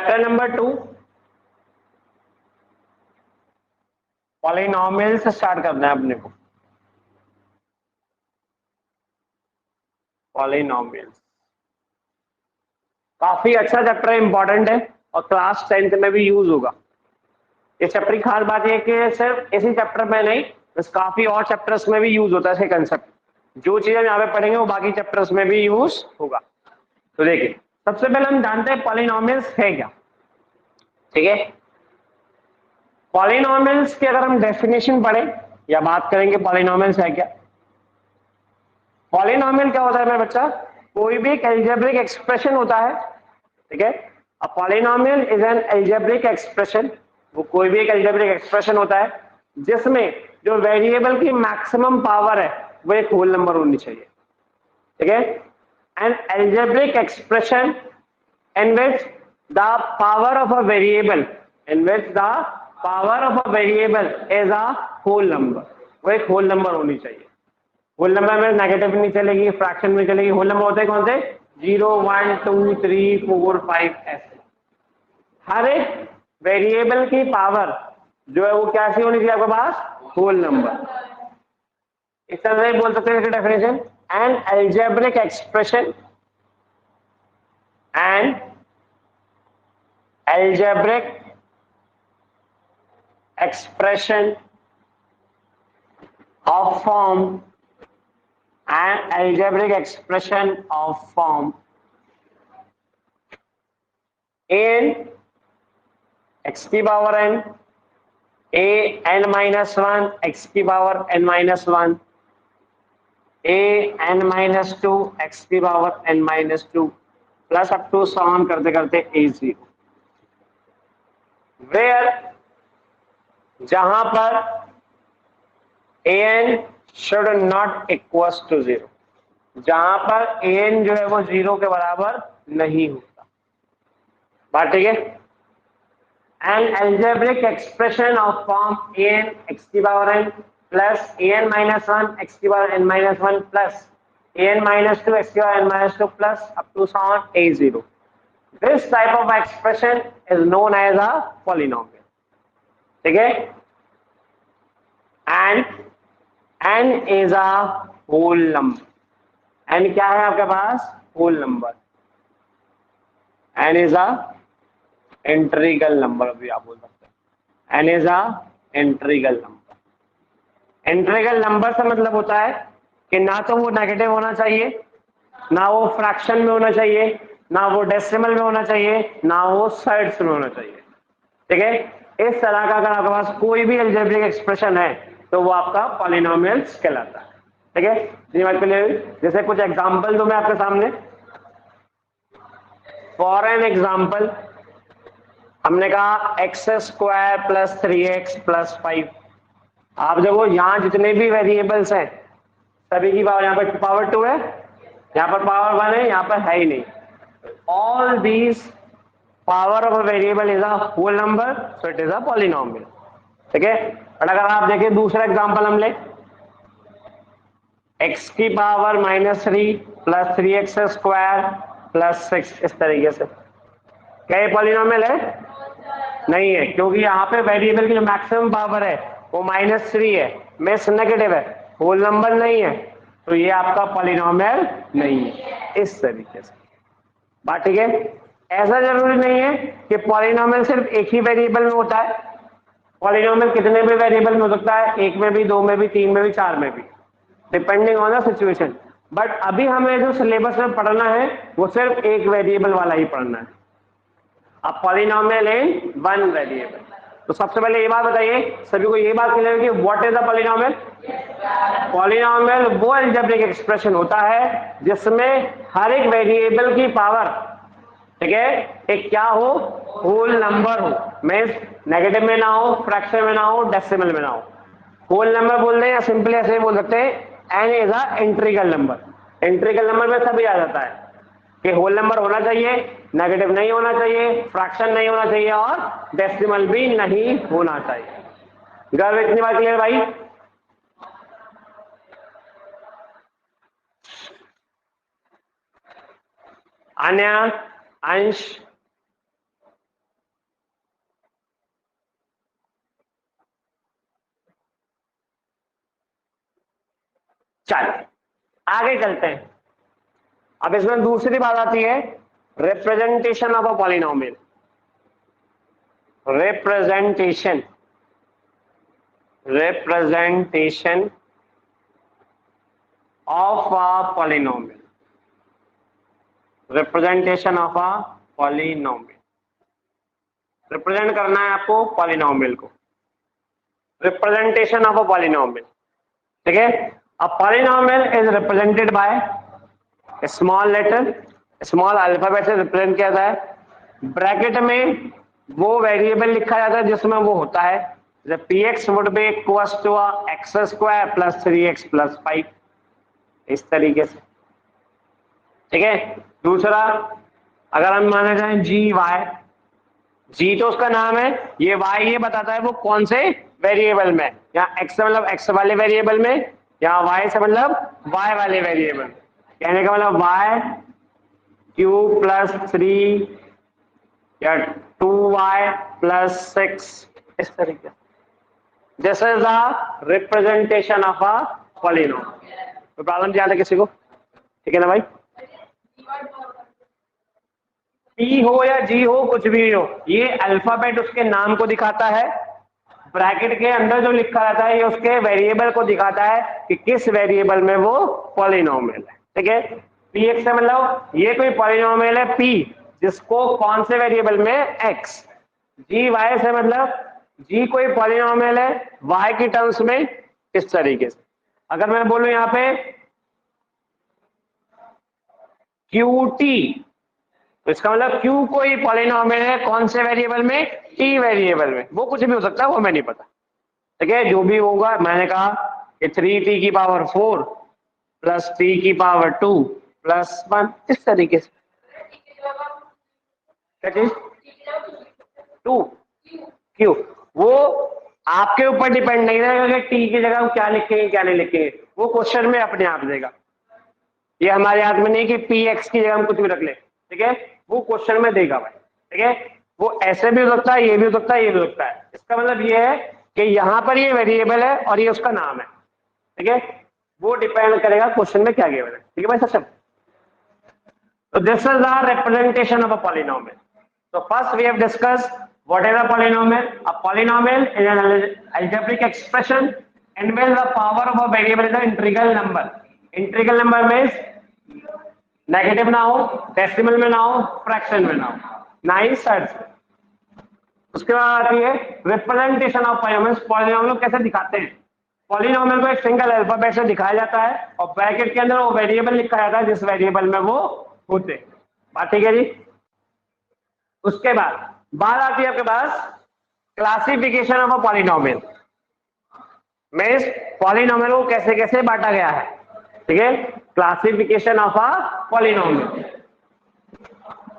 Chapter number 2 polynomial से start करना है अपने को। पॉलिनोमियल काफी अच्छा चैप्टर है, इंपॉर्टेंट है और क्लास 10th में भी यूज होगा। इस चैप्टर की खास बात यह कि सिर्फ इसी चैप्टर में नहीं, बस काफी और चैप्टर्स में भी यूज होता है कंसेप्ट। जो चीजें हम यहाँ पे पढ़ेंगे वो बाकी चैप्टर्स में भी यूज होगा। तो देखिए, सबसे पहले हम जानते हैं पॉलिनोमियल्स है क्या। ठीक है, पॉलिनोमियल्स की अगर हम डेफिनेशन पढ़ें या बात करेंगे पॉलिनोमियल्स है क्या। पॉलिनोमियल क्या होता है मेरा बच्चा, कोई भी एक एल्जेब्रिक एक्सप्रेशन होता है। ठीक है, a polynomial is an algebraic expression. वो कोई भी एक एल्जेब्रिक एक्सप्रेशन होता है जिसमें जो वेरिएबल की मैक्सिमम पावर है वो एक होल नंबर होनी चाहिए। ठीक है, an algebraic expression in which the power of a variable is a whole number। वो एक होल नंबर होनी चाहिए। होल नंबर में नेगेटिव नहीं चलेगी, फ्रैक्शन में चलेगी। होल नंबर होते हैं कौन से, 0 1 2 3 4 5 ऐसे। हर एक वेरिएबल की पावर जो है वो कैसी होनी चाहिए आपके पास, होल नंबर। इस तरह से बोल सकते हैं definition, N algebraic expression and algebraic expression of form and algebraic expression of form in x की power n, a n minus 1, x की power n minus 1, a n minus 2, x की power n minus 2 plus up to so on करते करते a0, where जहां पर an should not equals to 0, जहां पर an जो है वो 0 के बराबर नहीं होता। बात ठीक है। An algebraic expression of form an x की power n plus an minus 1 x की power n minus 1 plus an minus 2 x की power n minus 2 plus up to सॉन a0। This type of expression is known as a polynomial. ठीक है, and n is a whole number। n क्या है आपके पास, whole number. n is a integral number भी आप बोल सकते हैं। n is a integral number. Integral number से मतलब होता है कि ना तो वो नेगेटिव होना चाहिए, ना वो फ्रैक्शन में होना चाहिए, ना वो डेसिमल में होना चाहिए, ना वो साइड्स में होना चाहिए। ठीक है, इस तरह का अगर आपके पास कोई भी अलजेब्रिक एक्सप्रेशन है तो वो आपका पॉलिनोमियल्स कहलाता है। ठीक है, जैसे कुछ एग्जांपल दो मैं आपके सामने। फॉर एन एग्जांपल हमने कहा x square plus 3x plus 5। आप देखो यहाँ जितने भी वेरिएबल्स हैं सभी की पावर, यहाँ पर पावर 2 है, यहाँ पर पावर 1 है, यहाँ पर है ही नहीं। All these power of a variable is a whole number, so it is a polynomial. ठीक है, और अगर आप देखें दूसरा एग्जांपल हम ले, x की power -3 plus 3x square plus 6, इस तरीके से। क्या ये पॉलिनोमियल है? नहीं है, क्योंकि यहाँ पे वेरिएबल की जो मैक्सिमम पावर है वो -3 है, मिस नेगेटिव है, होल नंबर नहीं है, तो ये आपका पॉलिनोमियल नहीं है। इस तरीके से बात ठीक है। ऐसा जरूरी नहीं है कि पॉलिनोमियल सिर्फ एक ही वेरिएबल में होता है। पॉलिनोमियल कितने भी वेरिएबल में हो सकता है, एक में भी, दो में भी, तीन में भी, चार में भी, depending on the situation. But अभी हमें जो सिलेबस में पढ़ना है वो सिर्फ एक वेरिएबल वाला ही पढ़ना है। अब पॉलिनोमियल इन वन वेरिएबल। तो सबसे पहले ये बात बताइए, सभी को ये बात क्लियर है कि what is the polynomial. Polynomial वो अलजेब्रिक एक्सप्रेशन होता है जिसमें हर एक वेरिएबल की पावर, ठीक है, एक क्या हो, होल नंबर हो। मींस नेगेटिव में ना हो, फ्रैक्शन में ना हो, डेसिमल में ना हो। होल नंबर बोल दें या सिंपली ऐसे बोल सकते हैं n is a integral number. Integral number में सभी आ जाता है कि होल नंबर होना चाहिए, नेगेटिव नहीं होना चाहिए, फ्रैक्शन नहीं होना चाहिए और डेसिमल भी नहीं होना चाहिए। गर्व इतनी बात क्लियर भाई। अन्य अंश चल आगे चलते हैं। अब इसमें दूसरी बात आती है representation of a polynomial. Representation of a polynomial. Representation of a polynomial, represent करना है आपको पॉलिनोमियल को। रिप्रेजेंटेशन ऑफ अ पॉलिनोमियल, ठीक है। A polynomial is represented by small letter, small alphabet से रिप्रेजेंट किया जाता है। ब्रैकेट में वो वेरिएबल लिखा जाता है जिसमें वो होता है। px would be equals to x square plus 3x plus 5, इस तरीके से, ठीक है। दूसरा, अगर हम माने जाए जी वाई, जी तो उसका नाम है, ये वाई ये बताता है वो कौन से वेरिएबल में, यहाँ एक्स मतलब एक्स वाले वेरिएबल में, यहाँ वाई से मतलब वाई वाले वेरिएबल। कहने का मतलब वाई क्यू प्लस 3 या 2y प्लस 6, इस तरीके। This is the representation of a polynomial. तो प्रॉब्लम क्या है किसी को, ठीक है ना भाई। पी हो या जी हो, कुछ भी हो, ये अल्फाबेट उसके नाम को दिखाता है। ब्रैकेट के अंदर जो लिखा रहता है ये उसके वेरिएबल को दिखाता है कि किस वेरिएबल में वो पॉलिनोमियल है, ठीक है। पी एक्स है मतलब ये कोई पॉलिनोमियल है पी जिसको कौन से वेरिएबल में एक्स। जी वाई से मतलब जी कोई पॉलिनोमियल है वाई की टर्म्स में, इस तरीके से। अगर मैं बोलूं यहाँ पे क्यू टी, तो इसका मतलब क्यू कोई पॉलिनोमियल है कौन से वेरिएबल में, टी वेरिएबल में। वो कुछ भी हो सकता है, वो मैं नहीं पता, ठीक है। जो भी होगा, मैंने कहा कि 3t की पावर 4 प्लस t की पावर 2 प्लस 1, इस तरीके से। क्या चीज 2 क्यू, वो आपके ऊपर डिपेंड नहीं रहेगा कि टी की जगह हम क्या लिखेंगे क्या नहीं लिखेंगे, वो क्वेश्चन में अपने आप देगा। ये हमारे हाथ में नहीं कि पी एक्स की जगह हम कुछ भी रख ले, ठीक है। वो क्वेश्चन में देगा भाई, ठीक है। वो ऐसे भी हो सकता है, ये भी हो सकता है, ये भी हो सकता है। इसका मतलब ये है कि यहाँ पर ये वेरिएबल है और ये उसका नाम है, ठीक है। वो डिपेंड करेगा क्वेश्चन में क्या गिवन है, ठीक है भाई सब। तो this is the representation of a polynomial. So first we have discussed what is a polynomial. A polynomial is an algebraic expression in which the power of a variable is an integral number. Integral number means negative ना हो, decimal में ना हो, fraction में ना हो, ना ही side से। उसके बाद आती है रिप्रेजेंटेशन ऑफ पॉलिनोमियल। पॉलिनोमियल कैसे दिखाते हैं, पॉलिनोमियल को एक सिंगल अल्फाबेट से दिखाया जाता है और ब्रैकेट के अंदर वो वेरिएबल लिखा जाता है जिस वेरिएबल में वो होते हैं। बात ठीक है जी। उसके बाद बात आती है आपके पास classification of a polynomial. Means polynomial को कैसे कैसे बांटा गया है, ठीक है। Classification of a polynomial,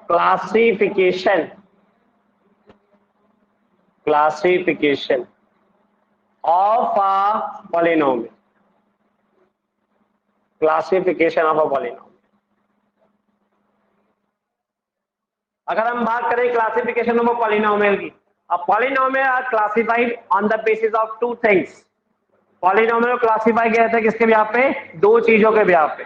classification of a polynomial, classification of a polynomial. अगर हम बात करें क्लासिफिकेशन ऑफ अ पॉलिनोमियल की, a polynomial are classified on the basis of two things. Polynomial को क्लासिफाई किया जाता है किसके ब्याह पे, दो चीजों के ब्याह पे।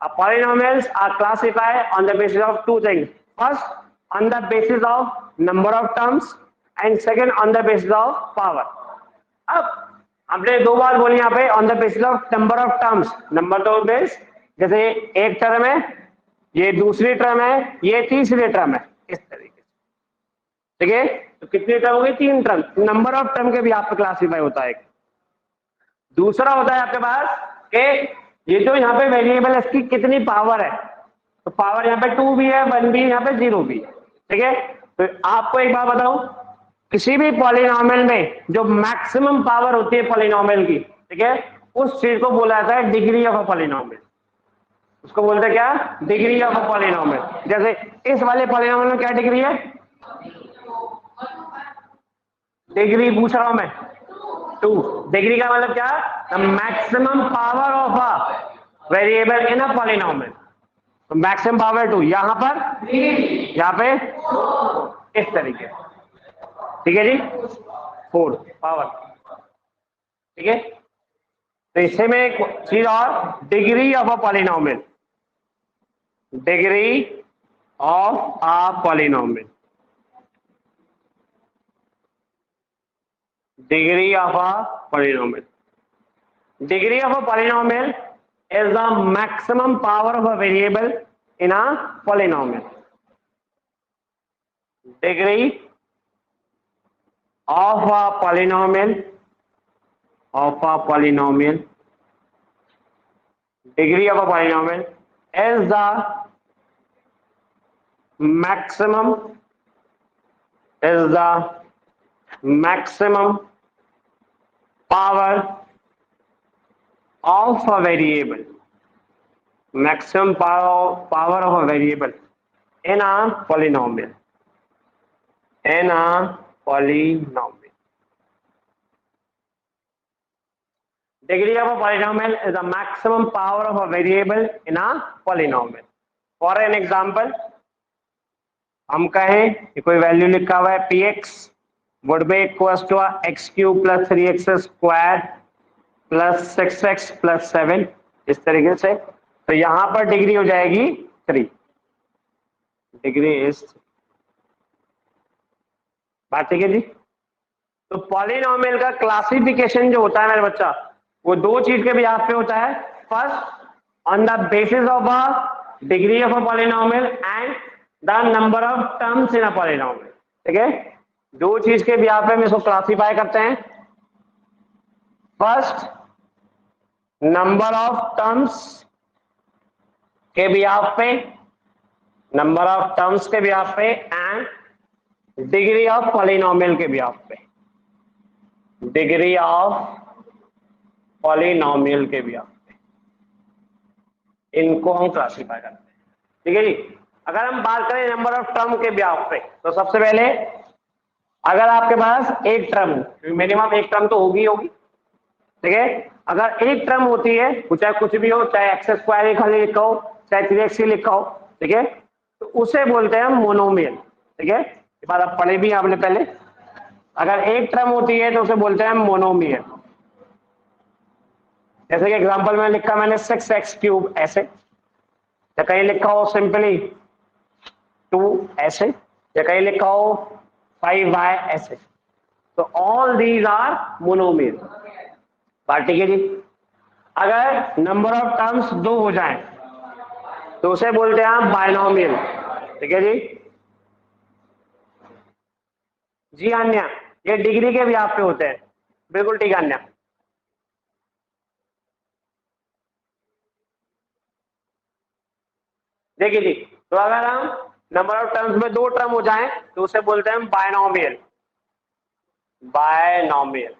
Polynomials are classified on the basis of two things. First on the basis of number of terms and second on the basis of power. अब हमने दो बार बोली यहाँ पे on the basis of number of terms. Number तो base, जैसे एक टर्म है, ये दूसरी टर्म है, ये तीसरी टर्म है, इस तरीके से, ठीक है। तो कितनी टर्म होगी, तीन टर्म। नंबर ऑफ टर्म के भी आप क्लासिफाई होता है। दूसरा होता है आपके पास कि ये जो यहाँ पे वेरिएबल है इसकी कितनी पावर है, तो पावर यहाँ पे 2 भी है, 1 भी, यहाँ पे 0 भी, ठीक है। तो आपको एक बात बताऊं, किसी भी पॉलिनोमियल में जो मैक्सिमम पावर होती है पॉलिनोमियल की, ठीक है, उस चीज को बोला जाता है डिग्री ऑफ अ पॉलिनोमियल। उसको बोलते हैं क्या, डिग्री ऑफ अ पॉलिनोमियल। जैसे इस वाले पॉलिनोमियल में क्या डिग्री है, डिग्री पूछ रहा हूं मैं, 2। डिग्री का मतलब क्या, the maximum power of a variable in a polynomial. तो मैक्सिमम पावर 2, यहां पर, यहां पे इस तरीके, ठीक है जी, 4 पावर, ठीक है। तो इससे में एक चीज और, degree of a polynomial, degree of a polynomial, degree of a polynomial, degree of a polynomial is the maximum power of a variable in a polynomial. Degree of a polynomial, degree of a polynomial is the maximum power of a variable, maximum power of a variable in a polynomial, Degree of a polynomial is the maximum power of a variable in a polynomial. For an example, हम कहें कि कोई value लिखा हुआ है px would be equals to x cube plus 3x square plus 6x plus 7, इस तरीके से। तो यहां पर डिग्री हो जाएगी 3, डिग्री इज, बात ठीक है जी। तो पॉलिनोमियल का क्लासिफिकेशन जो होता है मेरे बच्चा, वो दो चीज के बिहाफ पे होता है। First, on the basis of a degree of a polynomial and the number of terms in a polynomial. ठीक है, दो चीज के बिहाफ पे हम इसको क्लासिफाई करते हैं। फर्स्ट, नंबर ऑफ टर्म्स के बिहाफ पे, नंबर ऑफ टर्म्स के बिहाफ पे, एंड डिग्री ऑफ पॉलिनोमियल के बिहाफ पे, डिग्री ऑफ पॉलिनोमियल के बिहाफ पे, इनको हम क्लासिफाई करते हैं। ठीक है जी। अगर हम बात करें नंबर ऑफ टर्म के बिहाफ पे, तो सबसे पहले अगर आपके पास एक टर्म, मिनिमम एक टर्म तो होगी, ठीक है, अगर एक टर्म होती है, चाहे कुछ भी हो, चाहे एक्स स्क्वायर ही खाली लिखा हो, चाहे 3x ही लिखा हो, ठीक है, तो उसे बोलते हैं मोनोमियल। ठीक है, ये बात आप पढ़े भी आपने पहले। अगर एक टर्म होती है तो उसे बोलते हैं मोनोमियल। जैसे कि एग्जांपल में लिखा मैंने 6x क्यूब ऐसे, या कहीं लिखा हो सिंपली 2 ऐसे, या कहीं लिखा हो 5y ऐसे, तो ऑल दीज आर मोनोमियल। बात ठीक है जी। अगर नंबर ऑफ टर्म्स 2 हो जाए तो उसे बोलते हैं आप बायनोमियल। ठीक है जी। जी अन्या, ये डिग्री के भी आप पे होते हैं, बिल्कुल ठीक है अन्या। देखिए जी, तो अगर हम नंबर ऑफ टर्म्स में 2 टर्म हो जाएं तो उसे बोलते हैं बायनोमियल, बायनोमियल।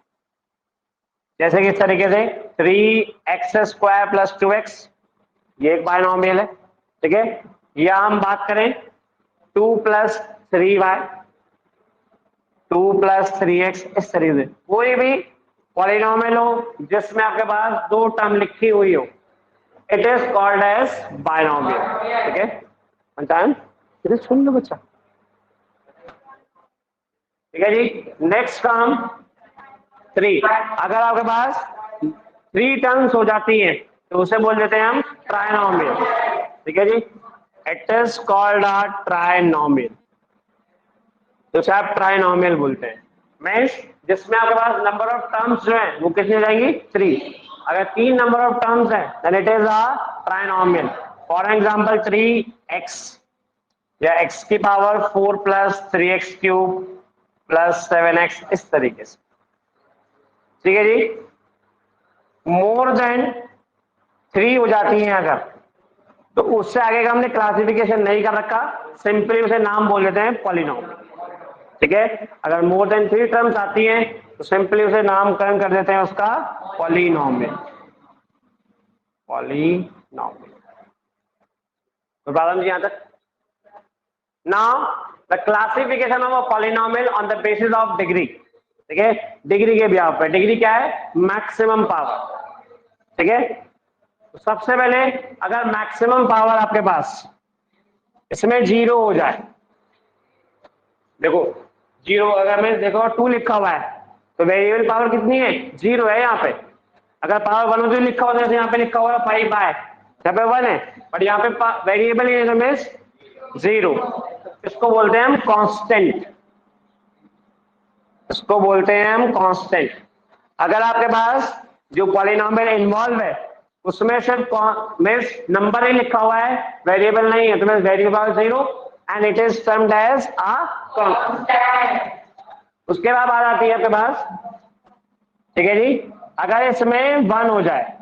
जैसे कि इस तरीके से 3x स्क्वायर प्लस 2x, ये एक बायनोमियल है। ठीक है, या हम बात करें 2 प्लस 3y, 2 प्लस 3x, इस तरीके से कोई भी पॉलिनोमियल हो जिसमें आपके पास 2 टर्म लिखी हुई हो, it is called as binomial. ठीक है, अंतान इधर सुन लो बच्चा। ठीक है जी। नेक्स्ट टर्म 3, अगर आपके पास 3 टर्म्स हो जाती हैं तो उसे बोल देते हैं हम ट्राइनोमियल। ठीक है जी, it is called a trinomial, तो उसे आप ट्राइनोमियल बोलते हैं। मींस जिसमें आपके पास नंबर ऑफ टर्म्स जो है वो कितनी जाएंगी 3। अगर 3 नंबर ऑफ टर्म्स है then it is a trinomial. For example 3x, या x की power 4 plus 3x cube plus 7x, इस तरीके से। ठीक है जी। मोर देन 3 हो जाती है अगर, तो उससे आगे का हमने क्लासिफिकेशन नहीं कर रखा, सिंपली उसे नाम बोल देते हैं पॉलिनोमियल। ठीक है, अगर मोर देन 3 टर्म्स आती हैं तो सिंपली उसे नामकरण कर देते हैं उसका पॉलिनोमियल, पॉलिनोमियल। तो प्रॉब्लम यहां तक। Now the classification of a polynomial on the basis of degree. ठीक है, डिग्री के बिहाफ पे, डिग्री क्या है, मैक्सिमम पावर। ठीक है, तो सबसे पहले अगर मैक्सिमम पावर आपके पास इसमें 0 हो जाए, देखो 0, अगर मैं देखो 2 लिखा हुआ है तो वेरिएबल पावर कितनी है, 0 है यहाँ पे। अगर पावर 1 होती लिखा होता है, यहाँ पे लिखा हुआ है 5 बाय, यहाँ पे 1 है, बट यहाँ पे वेरिएबल मीन्स 0। इसको बोलते हैं हम कांस्टेंट, इसको बोलते हैं हम कांस्टेंट। अगर आपके पास जो पॉलिनोमियल इन्वॉल्व है उसमें सिर्फ मीन्स नंबर ही लिखा हुआ है, वेरिएबल नहीं है, तो means variable 0 and it is termed as a constant. उसके बाद आ जाती है आपके पास, ठीक है जी, अगर इसमें 1 हो जाए,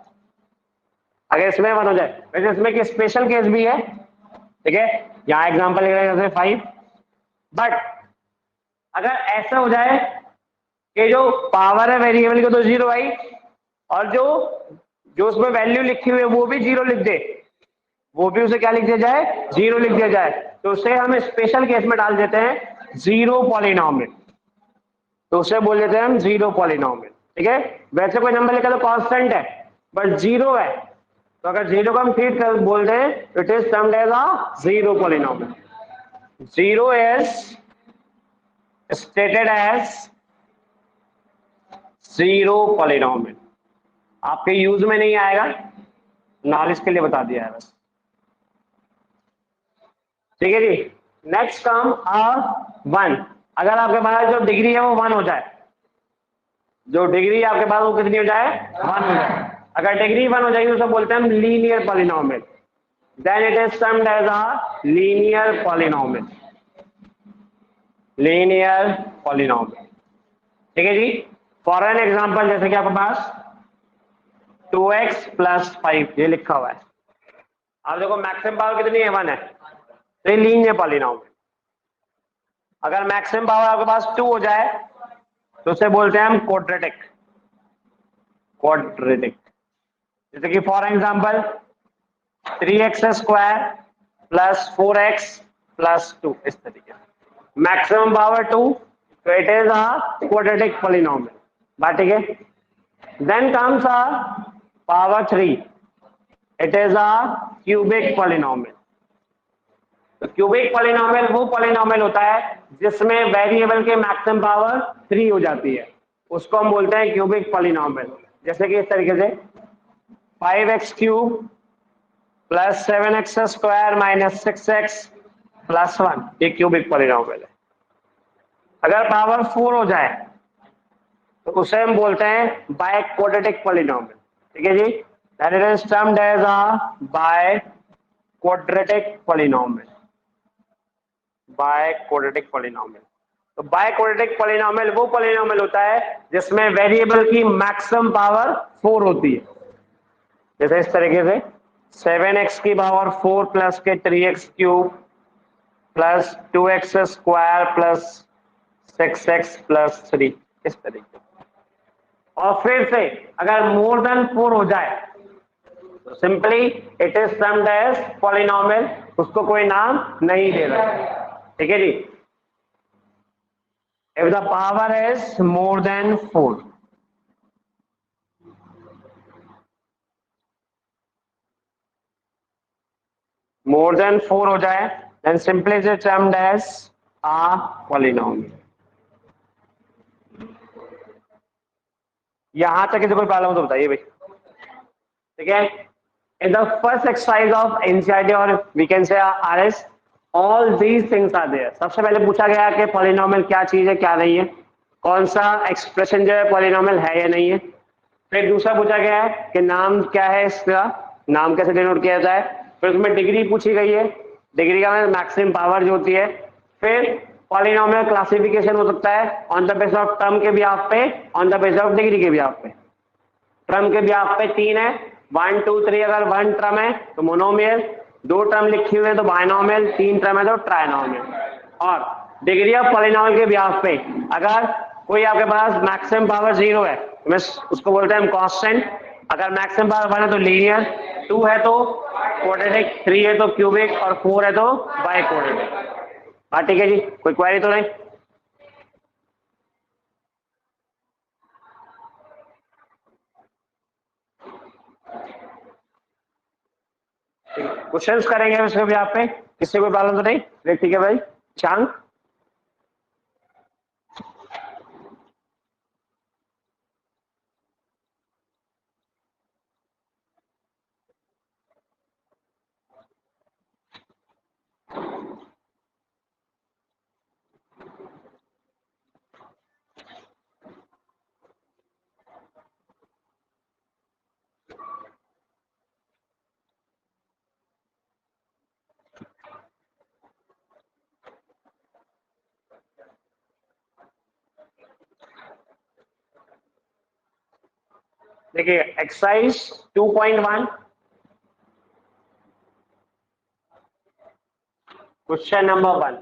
अगर इसमें 1 हो जाए, वैसे इसमें एक स्पेशल केस भी है, ठीक है, यहाँ एग्जांपल ले रहे हैं 5, बट अगर ऐसा हो जाए कि जो पावर है वेरिएबल की तो 0 आई, और जो जो उसमें वैल्यू लिखी हुई है वो भी 0 लिख दे, वो भी उसे क्या लिख दिया जाए, 0 लिख दिया जाए, तो उसे हम स्पेशल केस में डाल देते हैं 0 पॉलिनोमियल, तो उसे बोल देते हैं हम 0 पॉलिनोमियल, ठीक है। वैसे कोई नंबर लिखा तो कांस्टेंट है, बट 0 है, तो अगर 0 को हम ट्रीट कर बोल दें, it is termed as a 0 polynomial. 0 is stated as 0 polynomial, आपके यूज में नहीं आएगा, नॉलेज के लिए बता दिया है बस, ठीक है जी। नेक्स्ट कम 1, अगर आपके पास जो डिग्री है वो 1 हो जाए, जो डिग्री आपके पास वो कितनी हो जाए, 1 हो जाए, अगर डिग्री 1 हो जाएगी तो उसे बोलते हैं हम linear polynomial, then it is termed as a linear polynomial, linear polynomial, ठीक है जी। फॉर एन एग्जांपल, जैसे कि आपके पास 2x + 5 ये लिखा हुआ है, आप देखो मैक्सिमम पावर कितनी है, 1 है, तो ये लीनियर पॉलिनोमियल। अगर मैक्सिमम पावर आपके पास 2 हो जाए तो उसे बोलते हैं हम क्वाड्रेटिक, क्वाड्रेटिक, जैसे कि फॉर एग्जांपल 3x² + 4x + 2, इस तरीके से मैक्सिमम पावर 2, तो it is a quadratic polynomial, बात ठीक है। Then comes a power 3, it is a cubic polynomial. तो क्यूबिक पॉलिनोमियल वो पॉलिनोमियल होता है जिसमें वेरिएबल के मैक्सिमम पावर 3 हो जाती है, उसको हम बोलते हैं क्यूबिक पॉलिनोमियल। जैसे कि इस तरीके से 5x³ + 7x² - 6x + 1, ये क्यूबिक पॉलिनोमियल है। अगर पावर 4 हो जाए तो उसे हम बोलते हैं बाय क्वाड्रेटिक पॉलिनोमियल, ठीक है जी, that is termed as a biquadratic polynomial, biquadratic polynomial. तो बाय क्वाड्रेटिक पॉलिनोमियल वो पॉलिनोमियल होता है जिसमें वेरिएबल की मैक्सिमम पावर 4 होती है, जैसे इस तरीके से 7x की पावर 4 प्लस के 3x³ plus 2x² plus 6x plus 3, इस तरीके। और फिर से अगर मोर देन 4 हो जाए तो simply it is termed as polynomial, उसको कोई नाम नहीं दे रहा, ठीक है जी। If the power is more than 4, more than 4 हो जाए then simply it is termed as a polynomial. यहां तक कोई प्रॉब्लम तो बताइए भाई, ठीक है। In the first exercise of NCERT और we can say RS, all these things are there. सबसे पहले पूछा गया कि पॉलिनोमियल क्या चीज है क्या नहीं है, कौन सा एक्सप्रेशन जो है पॉलिनोमियल है या नहीं है। फिर दूसरा पूछा गया है कि नाम क्या है, इसका नाम कैसे डिनोट किया जाता है। फिर उसमें डिग्री पूछी गई है, डिग्री का मतलब मैक्सिमम पावर जो होती है। फिर पॉलिनोमियल क्लासिफिकेशन हो सकता है on the base of term के ब्याज पे, on the base of degree के ब्याज पे। टर्म के ब्याज पे 3 है, 1 2 3। अगर 1 टर्म है तो मोनोमियल, 2 टर्म लिखी हुई है तो बायनोमियल, 3 टर्म है तो ट्राइनोमियल। और डिग्री ऑफ पॉलिनोमियल के ब्याज पे अगर कोई आपके पास मैक्सिमम पावर 0 है तो मैं उसको बोलते हैं कांस्टेंट। अगर मैक्सिमम पावर 1 है तो लीनियर, 2 है तो क्वाड्रेटिक, 3 है तो क्यूबिक और 4 है तो बाय क्वाड्रेटिक। हाँ ठीक है जी, कोई क्वेरी तो नहीं। क्वेश्चंस करेंगे उसके भी आप पे, किसी कोई प्रॉब्लम तो नहीं, ठीक है भाई। चांद देखिए exercise 2.1 question number 1।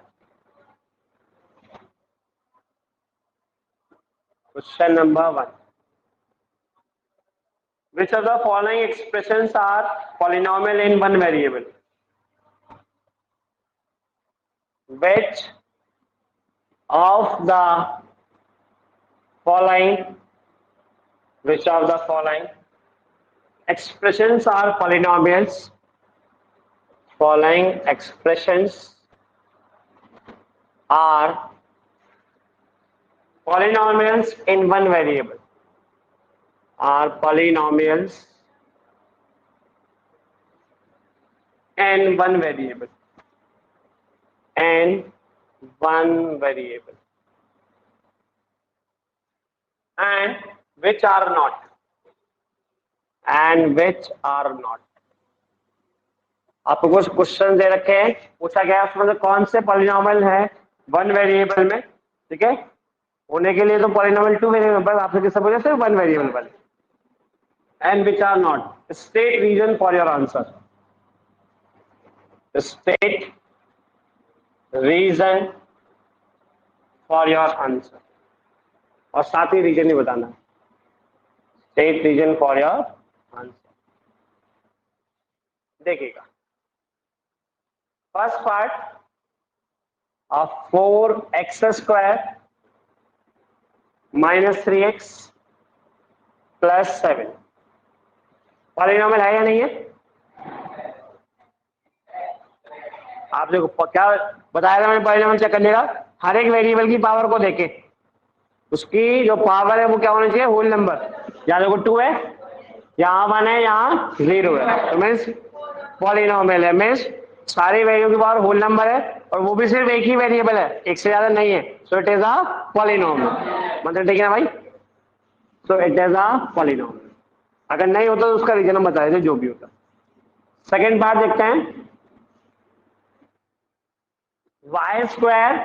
Question number 1, which of the following expressions are polynomial in one variable? Which of the following expressions are polynomials? Following expressions are polynomials in one variable. Are polynomials in one variable. And one variable. And which are not. And which are not. आपको कुछ question दे रखे हैं, पूछा गया है उसमें कौन से पॉलिनोमियल है वन वेरिएबल में, ठीक है। होने के लिए तो पॉलिनोमियल टू वेरिएबल पर, आपसे किससे पूछा सिर्फ वन वेरिएबल पर। And which are not, state reason for your answer, state reason for your answer, और साथ ही रीजन ही बताना, state reason for your answer. देखिएगा first part of 4x square minus 3x plus 7 polynomial है या नहीं है? आप देखो क्या बताया था मैंने, पॉलिनोमियल चेक करने का हर एक वेरिएबल की पावर को देखे, उसकी जो पावर है वो क्या होना चाहिए, होल नंबर। यहाँ देखो 2 है, यहाँ 1 है, यहाँ 0 है, तो मीन्स पॉलिनोमियल है, मीन्स सारी वैल्यू की पावर होल नंबर है, और वो भी सिर्फ एक ही वेरिएबल है, एक से ज्यादा नहीं है, सो इट इज अ पॉलिनोमियल। मतलब ठीक है ना भाई, सो इट इज अ पॉलिनोमियल। अगर नहीं होता तो उसका रीजन हम बता देते जो भी होता। सेकेंड पार्ट देखते हैं, y square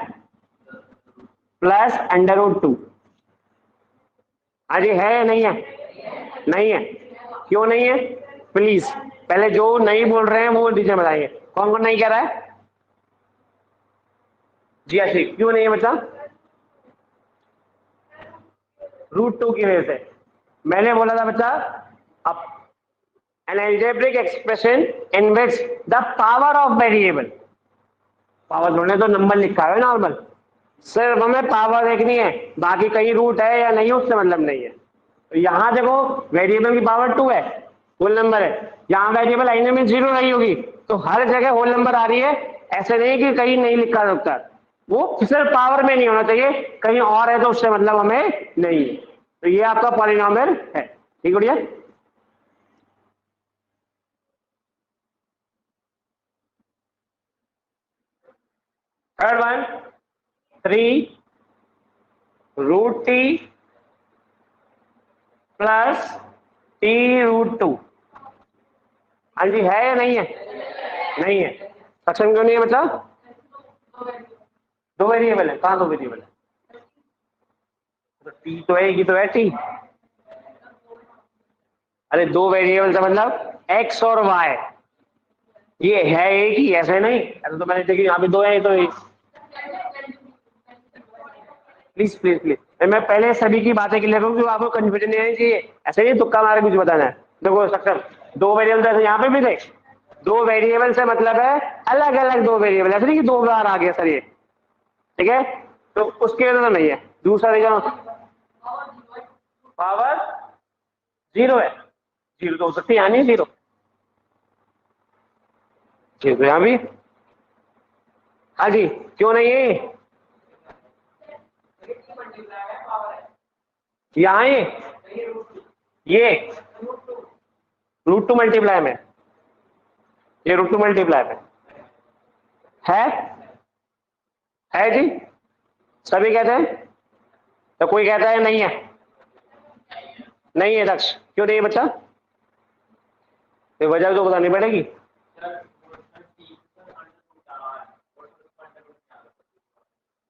plus under root 2। हाँ जी, है या नहीं है? नहीं है, क्यों नहीं है? प्लीज पहले जो नहीं बोल रहे हैं वो रीजन बताइए, कौन कौन नहीं कह रहा है? जी आशीष, क्यों नहीं है बच्चा? रूट 2 की वजह से। मैंने बोला था बच्चा, अब N algebraic expression in which the power of variable, power ढूंढने तो नंबर लिखा है नॉर्मल, सिर्फ हमें पावर देखनी है, बाकी कहीं रूट है या नहीं उससे मतलब नहीं है। तो यहाँ देखो वेरिएबल की पावर 2 है, होल नंबर है, यहाँ वेरिएबल आईने में 0 रही होगी, तो हर जगह होल नंबर आ रही है, ऐसे नहीं कि कहीं नहीं लिखा सकता, वो सिर्फ पावर में नहीं होना चाहिए, कहीं और है तो उससे मतलब हमें नहीं है। तो ये आपका पॉलिनोमियल है, ठीक बढ़िया। Third one, 3 root t plus t root 2। हाँ जी, है या नहीं है? नहीं है, सक्षम क्यों नहीं है मतलब? दो वेरिएबल है, कहाँ दो वेरिएबल है? तो टी तो है, एक ही तो है टी। अरे दो वेरिएबल का मतलब एक्स और वाई, ये है एक ही, ऐसे नहीं, ऐसे तो मैंने देखी यहाँ पे दो है, तो प्लीज प्लीज प्लीज मैं पहले सभी की बातें क्लियर करूँ, आपको कंफ्यूजन नहीं आनी चाहिए, ऐसे नहीं तुक्का मारे कुछ बताना है। देखो सक्षम, दो वेरिएबल जैसे यहाँ पे भी थे, दो वेरिएबल से मतलब है अलग अलग दो वेरिएबल, ऐसे नहीं कि दो बार आ गया सर ये, ठीक है, तो उसकी वजह से नहीं है। दूसरा रीजन, पावर 0 है, 0 तो हो सकती है, यहाँ नहीं 0, तो यहाँ भी। हाँ जी, क्यों नहीं है? यहाँ ये रूट 2 मल्टीप्लाई में, ये रूट 2 मल्टीप्लाई में है जी, सभी कहते हैं, तो कोई कहता है नहीं है, नहीं है दक्ष, क्यों नहीं है बच्चा? तो वजह तो बतानी पड़ेगी।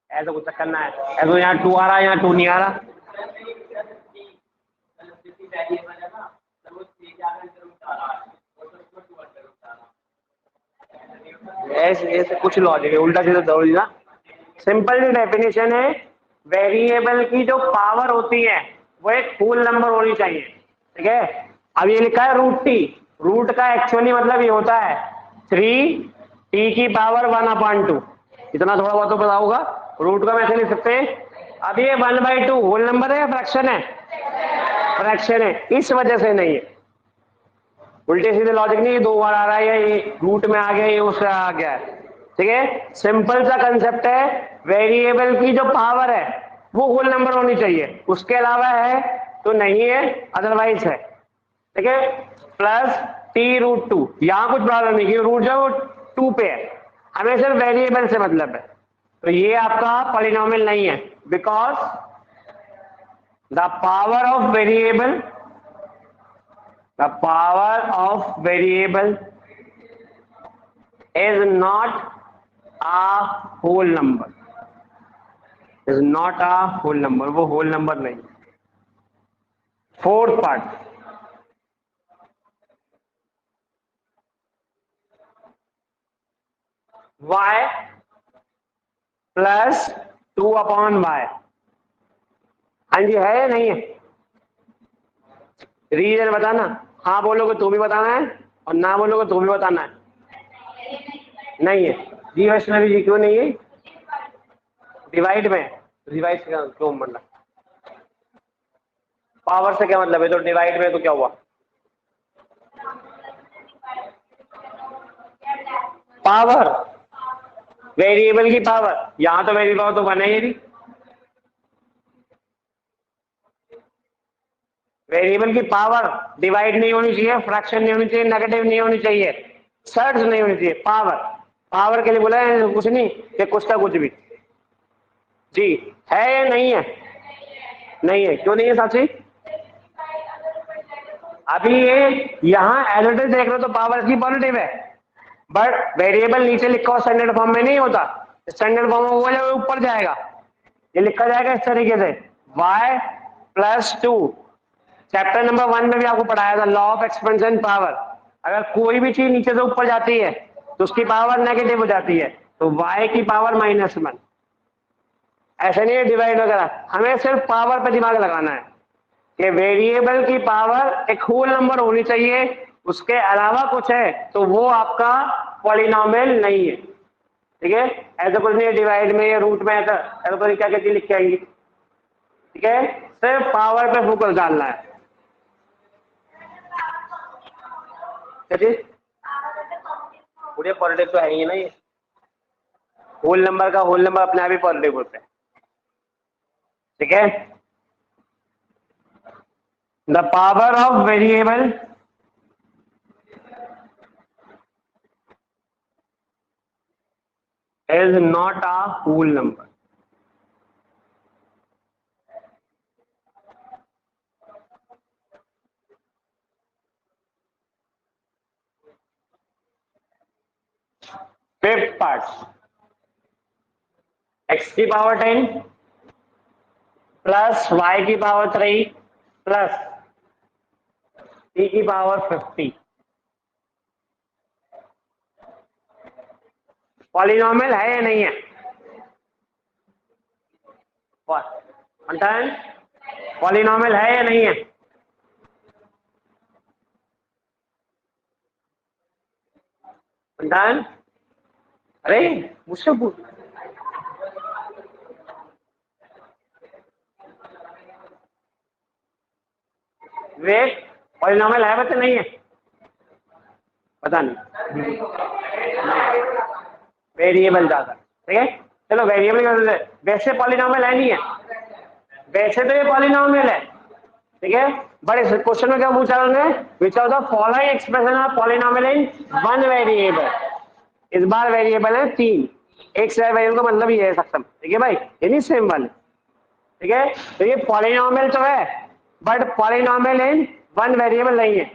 ऐसा कुछ करना है, ऐसा यहाँ 2 आ रहा है, यहाँ 2 नहीं आ रहा। ऐसे कुछ लॉजिक है, उल्टा सीधा दौड़ी ना। सिंपल सी डेफिनेशन है, वेरिएबल की जो पावर होती है वो एक होल नंबर होनी चाहिए, ठीक है। अब ये लिखा है रूट टी, रूट का एक्चुअली मतलब ये होता है 3 टी की पावर 1/2। इतना थोड़ा बहुत तो पता होगा, रूट का वैसे लिख सकते हैं। अब ये 1/2 होल नंबर है या फ्रैक्शन है? फ्रैक्शन है, इस वजह से नहीं है। उल्टे सीधे लॉजिक नहीं, ये 2 बार आ रहा है या ये रूट में आ गया, ये उससे आ गया है, ठीक है। सिंपल सा कंसेप्ट है, वेरिएबल की जो पावर है वो होल नंबर होनी चाहिए, उसके अलावा है तो नहीं है, अदरवाइज है, ठीक है। प्लस T√2, यहां कुछ प्रॉब्लम नहीं, क्योंकि रूट जो वो 2 पे है, हमें सिर्फ वेरिएबल से मतलब है। तो ये आपका पॉलिनोमियल नहीं है, because the power of variable, the power of variable is not a whole number, is not a whole number, वो whole number नहीं। Fourth part, y plus 2/y, हाँ जी है या नहीं है? रीजन बताना, हाँ बोलोगे तो भी बताना है और ना बोलोगे तो भी बताना है। नहीं है जी वैष्णवी जी, क्यों नहीं है? डिवाइड में, डिवाइड से क्यों मतलब, पावर से क्या मतलब है? तो डिवाइड में तो क्या हुआ? पावर, वेरिएबल की पावर, यहां तो वेरिएबल तो बना ही नहीं। वेरिएबल की पावर डिवाइड नहीं होनी चाहिए, फ्रैक्शन नहीं होनी चाहिए, नेगेटिव नहीं होनी चाहिए, सर्च नहीं होनी चाहिए, पावर। पावर के लिए बोला है, कुछ नहीं कि कुछ का कुछ भी। जी है या नहीं है? नहीं है, क्यों नहीं है साक्षी? अभी ये यहाँ एडिटिव देख रहे हो तो पावर की पॉजिटिव है, बट वेरिएबल नीचे लिखा हुआ स्टैंडर्ड फॉर्म में नहीं होता, स्टैंडर्ड फॉर्म में वो ऊपर जाएगा, ये लिखा जाएगा इस तरीके से y+2। चैप्टर नंबर 1 में भी आपको पढ़ाया था, लॉ ऑफ एक्सपेंशन पावर। अगर कोई भी चीज नीचे से ऊपर जाती है तो उसकी पावर नेगेटिव हो जाती है, तो y की पावर -1। ऐसा नहीं है डिवाइड वगैरह, हमें सिर्फ पावर पे दिमाग लगाना है कि वेरिएबल की पावर एक होल नंबर होनी चाहिए, उसके अलावा कुछ है तो वो आपका पॉलिनोमियल नहीं है, ठीक है। ऐसा कुछ नहीं है डिवाइड में या रूट में, ऐसा तो क्या क्या चीज लिख के आएंगी, ठीक है। सिर्फ पावर पे फोकस डालना है, पूरे पॉजिटिव तो है ही ना, ये होल नंबर का होल नंबर अपने आप ही पॉजिटिव होते हैं, ठीक है। The power of variable is not a whole number. Fifth part, x की पावर 10 प्लस y की पावर 3 प्लस t की पावर 50 पॉलिनोमियल है या नहीं है? पॉलिनोमियल है या नहीं है? अरे मुझसे पूछ, वेट पॉलिनोमियल है बच्चे नहीं है? पता नहीं, वेरिएबल ज्यादा, ठीक है। चलो वेरिएबल वैसे पॉलिनोमियल है नहीं है, वैसे तो ये पॉलिनोमियल है, ठीक है। बट इस क्वेश्चन में क्या पूछा उन्होंने, which of the following expression of polynomial in one variable. इस बार वेरिएबल है 3, एक से वेरिएबल का मतलब ये है सक्षम, ठीक है भाई, ये नहीं सेम वाले, ठीक है। तो ये पॉलिनोमियल तो है but polynomial in one variable नहीं है।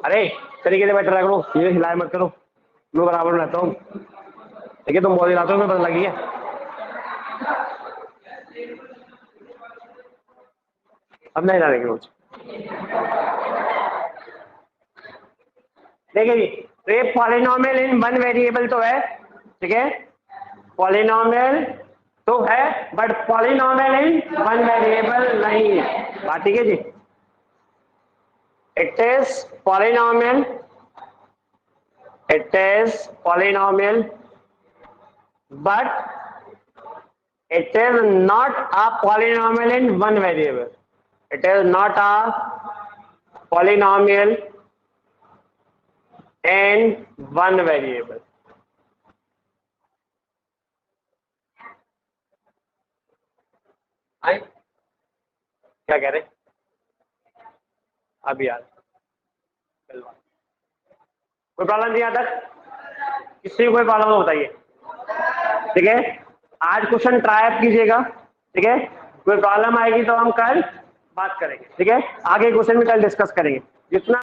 अरे तरीके से बैठ रहा करो, ये हिलाए मत करो, मैं बराबर रहता हूँ, ठीक है। तुम बहुत हिलाते हो, मैं पता लगी है। अब नहीं डालेंगे कुछ। देखिए जी, तो ये पॉलिनोमियल इन वन वेरिएबल तो है, ठीक है, पॉलिनोमियल तो है but polynomial in one variable नहीं है, बात ठीक है जी। It is polynomial, it is polynomial but it is not a polynomial in one variable, it is not a polynomial in one variable। आए क्या कह रहे अभी यार, कोई प्रॉब्लम नहीं आता, किसी को कोई प्रॉब्लम हो बताइए, ठीक है। आज क्वेश्चन ट्राई आप कीजिएगा, ठीक है, कोई प्रॉब्लम आएगी तो हम कल बात करेंगे, ठीक है, आगे क्वेश्चन में कल डिस्कस करेंगे जितना